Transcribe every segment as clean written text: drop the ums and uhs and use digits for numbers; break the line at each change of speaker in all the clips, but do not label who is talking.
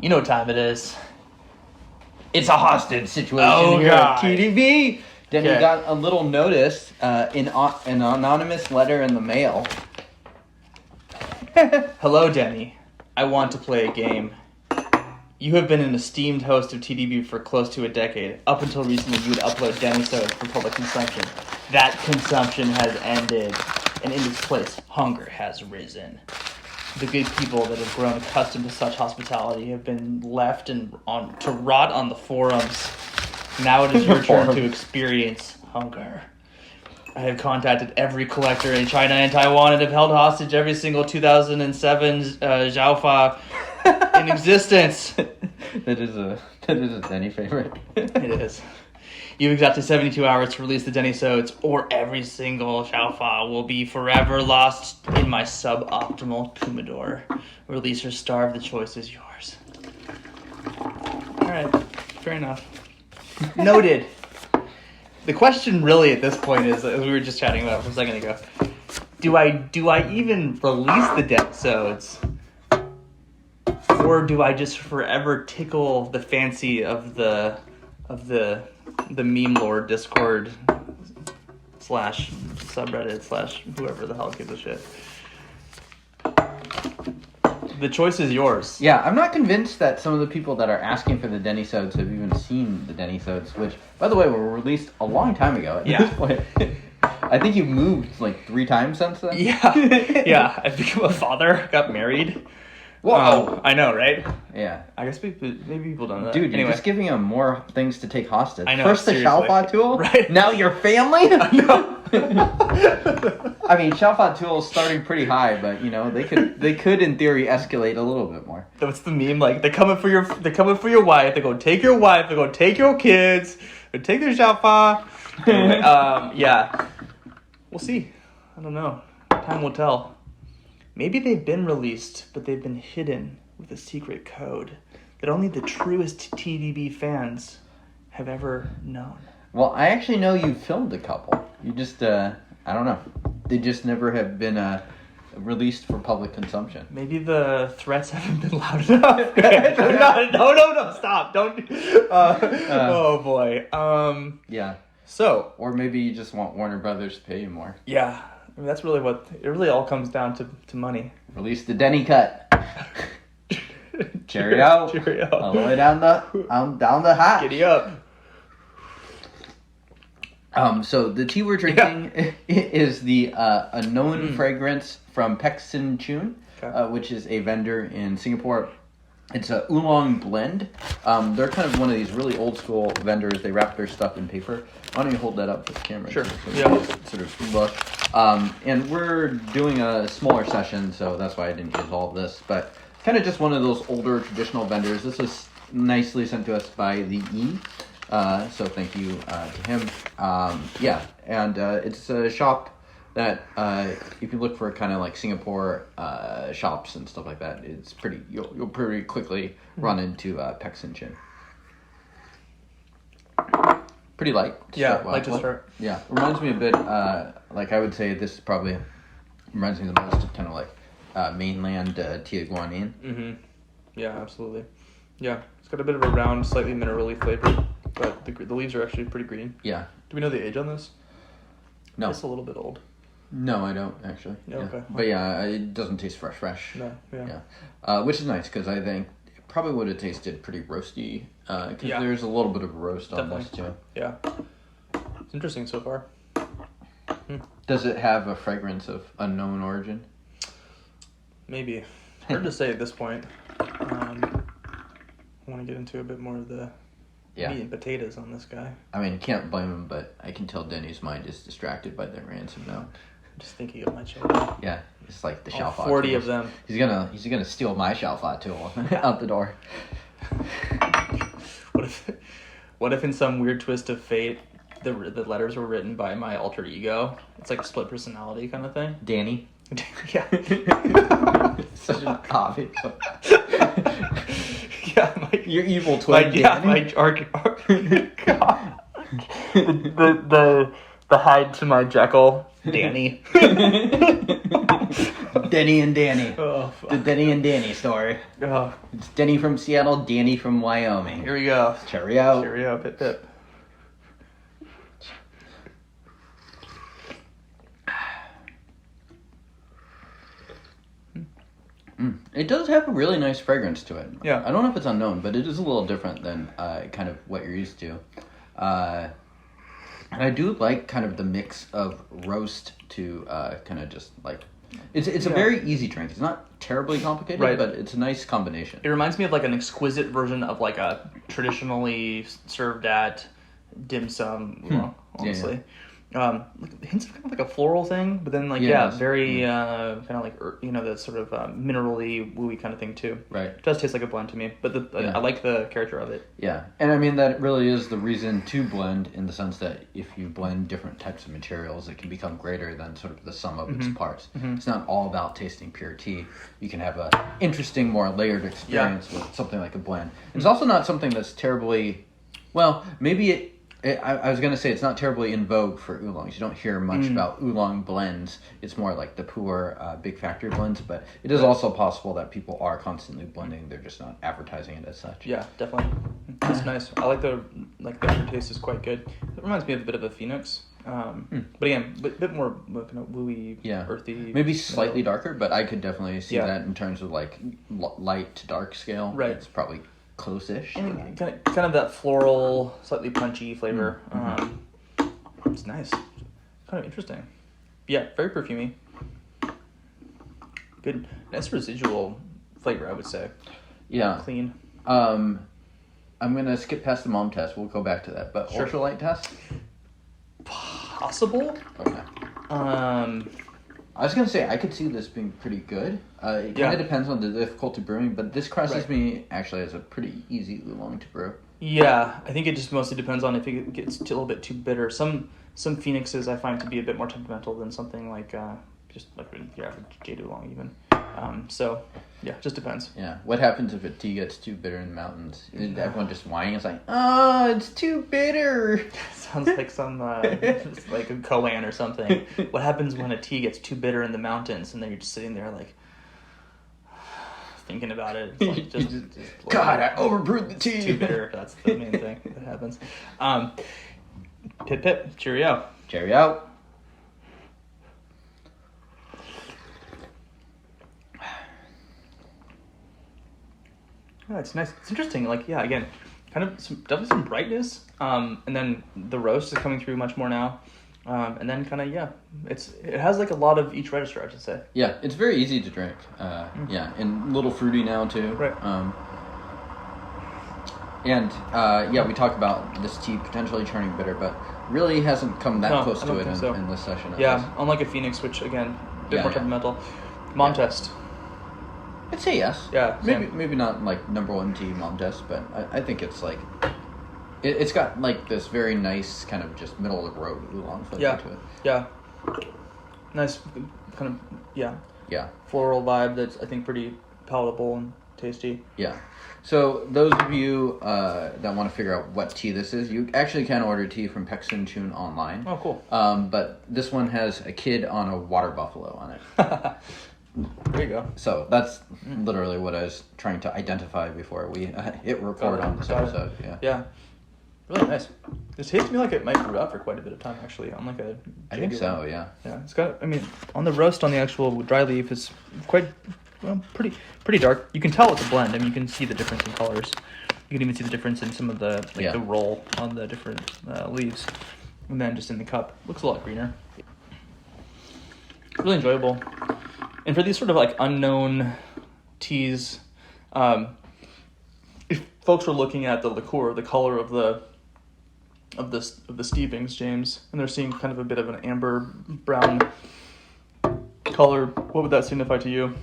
You know what time it is.
It's a hostage situation here at TDB. Then you got a little notice in an anonymous letter in the mail.
Hello, Denny. I want to play a game. You have been an esteemed host of TDB for close to a decade. Up until recently, you would upload Dennysodes for public consumption. That consumption has ended, and in its place, hunger has risen. The good people that have grown accustomed to such hospitality have been left to rot on the forums. Now it is your turn to experience hunger. I have contacted every collector in China and Taiwan and have held hostage every single 2007 Xiaofa in existence.
That is a Denny favorite.
It is. You have exactly 72 hours to release the Dennysodes, or every single Xiaofa will be forever lost in my suboptimal humidor. Release or starve, the choice is yours. Alright, fair enough. Noted. The question really at this point is, as we were just chatting about a second ago, do I even release the Dennysodes? Or do I just forever tickle the fancy of the meme lord Discord / subreddit / whoever the hell gives a shit? The choice is yours.
Yeah, I'm not convinced that some of the people that are asking for the Dennysodes have even seen the Dennysodes, which, by the way, were released a long time ago at this point. I think you've moved like 3 times since then.
Yeah. I've become a father, got married.
Whoa.
I know, right?
Yeah.
I guess maybe people don't know that.
Dude, you're just giving them more things to take hostage.
I know,
First the Xiaofa tool,
right?
Now your family?
I know.
I mean, Xiaofa tool is starting pretty high, but you know, they could in theory escalate a little bit more.
That's the meme, like they're coming for your wife, they go take your wife, they go take your kids, they take their Xiaofa. Anyway, yeah. We'll see. I don't know. Time will tell. Maybe they've been released, but they've been hidden with a secret code that only the truest TDB fans have ever known.
Well, I actually know you filmed a couple. You just, I don't know. They just never have been released for public consumption.
Maybe the threats haven't been loud enough. No, stop. Don't. Oh, boy.
Yeah.
So.
Or maybe you just want Warner Brothers to pay you more.
Yeah. I mean, that's really it really all comes down to money.
Release the Denny cut. Cheerio. All the way down the hatch.
Giddy up.
So the tea we're drinking is the unknown fragrance from Choon, which is a vendor in Singapore. It's a Oolong blend. They're kind of one of these really old school vendors. They wrap their stuff in paper. Why don't you hold that up for the camera?
Sure.
Sort of look. And we're doing a smaller session, so that's why I didn't use all of this. But kind of just one of those older traditional vendors. This was nicely sent to us by the E. So thank you to him. And it's a shop that if you look for kind of like Singapore shops and stuff like that, it's pretty. You'll pretty quickly run into Choon. Pretty light.
Light to start.
Yeah, reminds me a bit. Like I would say, this probably reminds me the most of kind of like mainland Tiaguanin.
Mm-hmm. Yeah, absolutely. Yeah, it's got a bit of a round, slightly minerally flavor, but the leaves are actually pretty green.
Yeah.
Do we know the age on this?
No.
It's a little bit old.
No, I don't actually.
Yeah. Okay.
But yeah, it doesn't taste fresh.
No. Yeah.
Which is nice because I think it probably would have tasted pretty roasty. Because there's a little bit of roast on this too.
Yeah. It's interesting so far.
Does it have a fragrance of unknown origin?
Maybe. Hard to say at this point. I want to get into a bit more of the meat and potatoes on this guy.
I mean, can't blame him, but I can tell Denny's mind is distracted by that ransom note.
Just thinking of my children.
Yeah, it's like the Xiaofa
40
tools.
of them.
He's gonna steal my Xiaofa tool out the door.
What if in some weird twist of fate, the letters were written by my alter ego? It's like a split personality kind of thing.
Danny.
Yeah.
Such an obvious.
Yeah,
your evil twin.
My God. The Hyde to my Jekyll, Danny.
Denny and Danny.
Oh, fuck.
The Denny and Danny story.
Oh,
It's Denny from Seattle, Danny from Wyoming.
here we go.
Cheerio.
Cheerio, pip pip.
It does have a really nice fragrance to it.
Yeah.
I don't know if it's unknown, but it is a little different than kind of what you're used to. And I do like kind of the mix of roast to kind of just like... It's a very easy drink. It's not terribly complicated,
Right.
but it's a nice combination.
It reminds me of like an exquisite version of like a traditionally served at dim sum, oolong, honestly. Like hints of kind of like a floral thing, but then like very kind of like the sort of minerally wooey kind of thing too.
Right.
It does taste like a blend to me, but I like the character of it.
Yeah, and I mean that really is the reason to blend, in the sense that if you blend different types of materials, it can become greater than sort of the sum of its parts. It's not all about tasting pure tea. You can have a interesting, more layered experience with something like a blend. It's also not something that's terribly, well, maybe I was going to say it's not terribly in vogue for oolongs. You don't hear much about oolong blends. It's more like the poor big factory blends, but it is also possible that people are constantly blending. They're just not advertising it as such.
Yeah, definitely. It's nice. I like the aftertaste is quite good. It reminds me of a bit of a Phoenix. But again, a bit more kind of wooey, earthy.
Maybe slightly darker, but I could definitely see that in terms of like light to dark scale.
Right.
It's probably close-ish.
And kind of that floral, slightly punchy flavor. It's nice. Kind of interesting. Yeah, very perfumey. Good. Nice residual flavor, I would say.
Yeah.
Clean.
I'm going to skip past the mom test. We'll go back to that. But ultralight test?
Possible.
Okay. I was going to say, I could see this being pretty good. It kind of depends on the difficulty brewing, but this crosses me actually as a pretty easy oolong to brew.
Yeah, I think it just mostly depends on if it gets a little bit too bitter. Some Phoenixes I find to be a bit more temperamental than something like just like the average jade oolong even. So, yeah, just depends.
Yeah. What happens if a tea gets too bitter in the mountains? Is everyone just whining? It's like, oh, it's too bitter.
Sounds like some like a koan or something. What happens when a tea gets too bitter in the mountains, and then you're just sitting there like thinking about it? It's like just
God, I overbrewed the tea.
Too bitter. That's the main thing that happens. Pip pip. Cheerio.
Cheerio.
Yeah, it's nice. It's interesting. Like, yeah, again, kind of definitely some brightness. And then the roast is coming through much more now. And then kind of, it has like a lot of each register, I should say.
Yeah, it's very easy to drink. Yeah, and a little fruity now too.
Right.
We talked about this tea potentially turning bitter, but really hasn't come that close to it in this session.
Yeah, unlike a Phoenix, which again, a bit more temperamental. Mom test.
I'd say yes.
Yeah,
maybe not like number one tea mom test, but I think it's like it's got like this very nice kind of just middle of the road oolong flavor to it.
Yeah. Nice kind of floral vibe that's I think pretty palatable and tasty.
Yeah. So those of you that want to figure out what tea this is, you actually can order tea from Choon online.
Oh, cool.
But this one has a kid on a water buffalo on it.
There you go.
So that's literally what I was trying to identify before we hit record on this episode.
Yeah. Really nice. This tastes to me like it might brew out for quite a bit of time, actually. On like a
I think so, yeah.
Yeah, it's got. I mean, on the roast on the actual dry leaf is quite pretty dark. You can tell it's a blend. I mean, you can see the difference in colors. You can even see the difference in some of the the roll on the different leaves, and then just in the cup, looks a lot greener. Really enjoyable. And for these sort of like unknown teas, if folks were looking at the liqueur, the color of the steepings, James, and they're seeing kind of a bit of an amber brown color, what would that signify to you?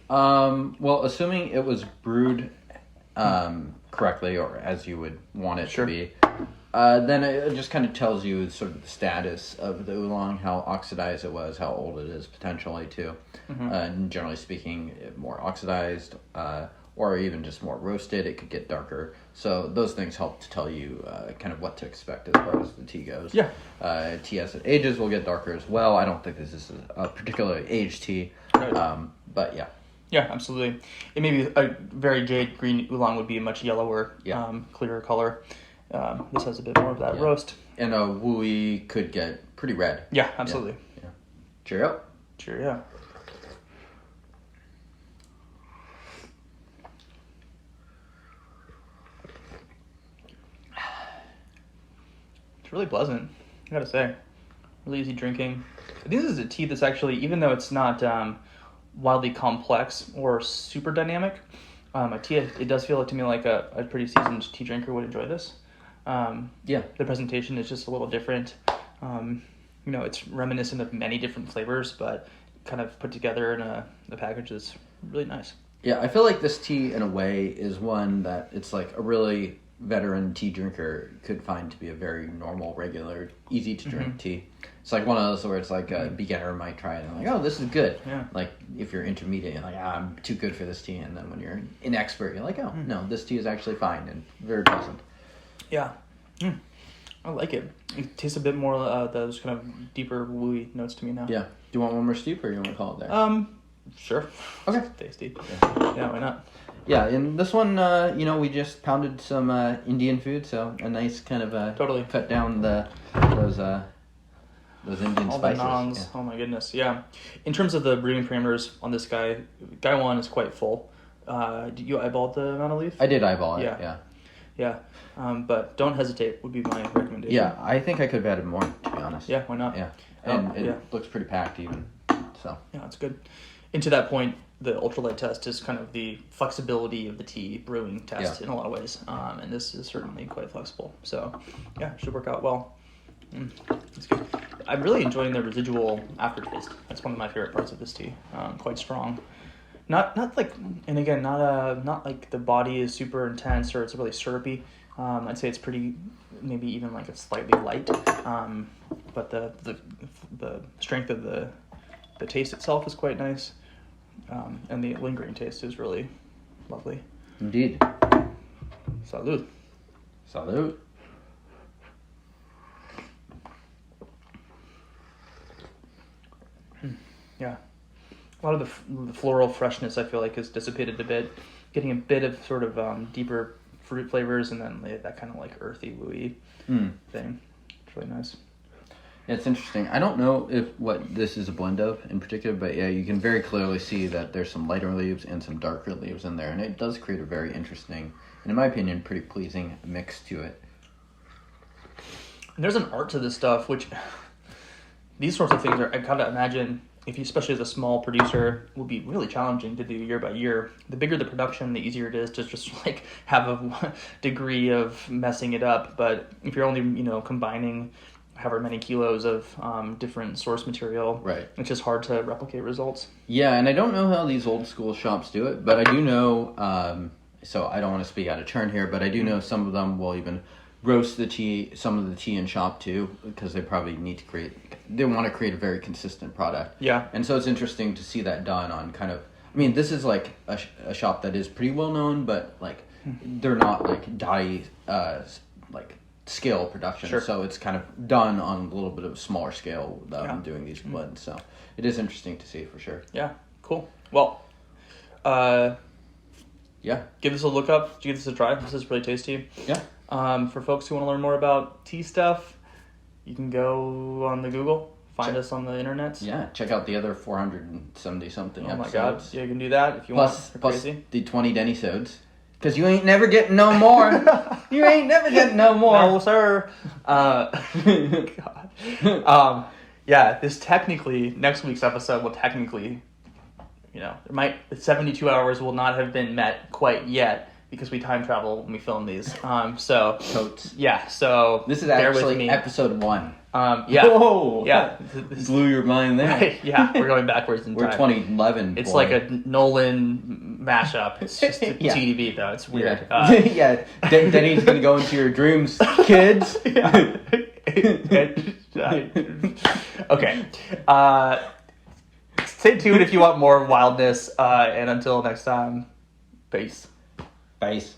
Well, assuming it was brewed correctly or as you would want it to be, then it just kind of tells you sort of the status of the oolong, how oxidized it was, how old it is potentially too. And generally speaking, more oxidized, or even just more roasted, it could get darker. So those things help to tell you kind of what to expect as far as the tea goes.
Yeah.
Tea as it ages will get darker as well. I don't think this is a particularly aged tea,
Right.
but yeah.
Yeah, absolutely. It may be a very jade green oolong would be a much yellower, clearer color. This has a bit more of that roast.
And a wooey could get pretty red.
Yeah, absolutely.
Yeah. Cheerio.
Cheerio. It's really pleasant, I gotta say. Really easy drinking. I think this is a tea that's actually, even though it's not wildly complex or super dynamic, a tea, it does feel to me like a pretty seasoned tea drinker would enjoy this. The presentation is just a little different. It's reminiscent of many different flavors, but kind of put together in a package that's really nice.
Yeah, I feel like this tea, in a way, is one that it's like a really veteran tea drinker could find to be a very normal, regular, easy to drink tea. It's like one of those where it's like a beginner might try it and like, oh, this is good.
Yeah.
Like if you're intermediate, you're like, I'm too good for this tea. And then when you're an expert, you're like, oh, no, this tea is actually fine and very pleasant.
Yeah. I like it. It tastes a bit more those kind of deeper wooey notes to me now.
Yeah. Do you want one more steep or you want to call it there?
Sure.
Okay.
It's tasty. Yeah, why not?
Yeah, and this one, we just pounded some Indian food, so a nice kind of
Totally.
cut down those Indian
All
spices.
the nons.
Yeah.
Oh my goodness. Yeah. In terms of the brewing parameters on this guy one is quite full. Did you eyeball the amount of leaf?
I did eyeball it.
Yeah.
Yeah.
But don't hesitate would be my recommendation.
Yeah, I think I could have added more, to be honest.
Yeah, why not?
Yeah, and it looks pretty packed even. So
yeah, it's good. And to that point, the ultralight test is kind of the flexibility of the tea brewing test in a lot of ways, and this is certainly quite flexible. So yeah, it should work out well. It's good. I'm really enjoying the residual aftertaste. That's one of my favorite parts of this tea. Quite strong. Not like, and again, not like the body is super intense or it's really syrupy. I'd say it's pretty, maybe even like it's slightly light. But the strength of the taste itself is quite nice. And the lingering taste is really lovely.
indeed.
Salud.
Salute.
Yeah. A lot of the floral freshness I feel like has dissipated a bit. Getting a bit of sort of deeper fruit flavors and then that kind of like earthy, wooey thing. It's really nice.
It's interesting. I don't know what this is a blend of in particular, but yeah, you can very clearly see that there's some lighter leaves and some darker leaves in there, and it does create a very interesting, and in my opinion, pretty pleasing mix to it.
And there's an art to this stuff, which these sorts of things I kind of imagine, if you, especially as a small producer, would be really challenging to do year by year. The bigger the production, the easier it is to just like have a degree of messing it up. But if you're only, combining however many kilos of different source material,
Right.
it's just hard to replicate results.
Yeah, and I don't know how these old school shops do it, but I do know, so I don't want to speak out of turn here, but I do know some of them will even roast some of the tea in shop too, because they probably they want to create a very consistent product.
Yeah.
And so it's interesting to see that done on kind of, this is like a shop that is pretty well known, but like they're not like like scale production.
Sure.
So it's kind of done on a little bit of a smaller scale doing these blends. So it is interesting to see for sure.
Yeah, cool. Well, give this a look up. Give this a try. This is really tasty.
Yeah.
For folks who want to learn more about tea stuff, you can go on the Google, find us on the internet.
Yeah, check out the other 470 something
Oh
episodes.
my god, yeah, you can do that if you
Plus
want. Crazy.
the 20 Denny-sodes. Because you ain't never getting no more. You ain't never getting no more.
No, sir. God. This technically, next week's episode will technically, 72 hours will not have been met quite yet because we time travel when we film these.
Totes.
Yeah, so
This is
bear with
actually
me.
episode 1.
Whoa! Yeah.
Blew your mind there.
Right, yeah, we're going backwards in
We're
time.
2011.
It's
boy.
like a Nolan mashup. It's just a
Yeah.
TDB though. It's weird.
Yeah. Denny's gonna go into your dreams, kids.
Okay. Stay tuned if you want more wildness. And until next time, Peace.
Base.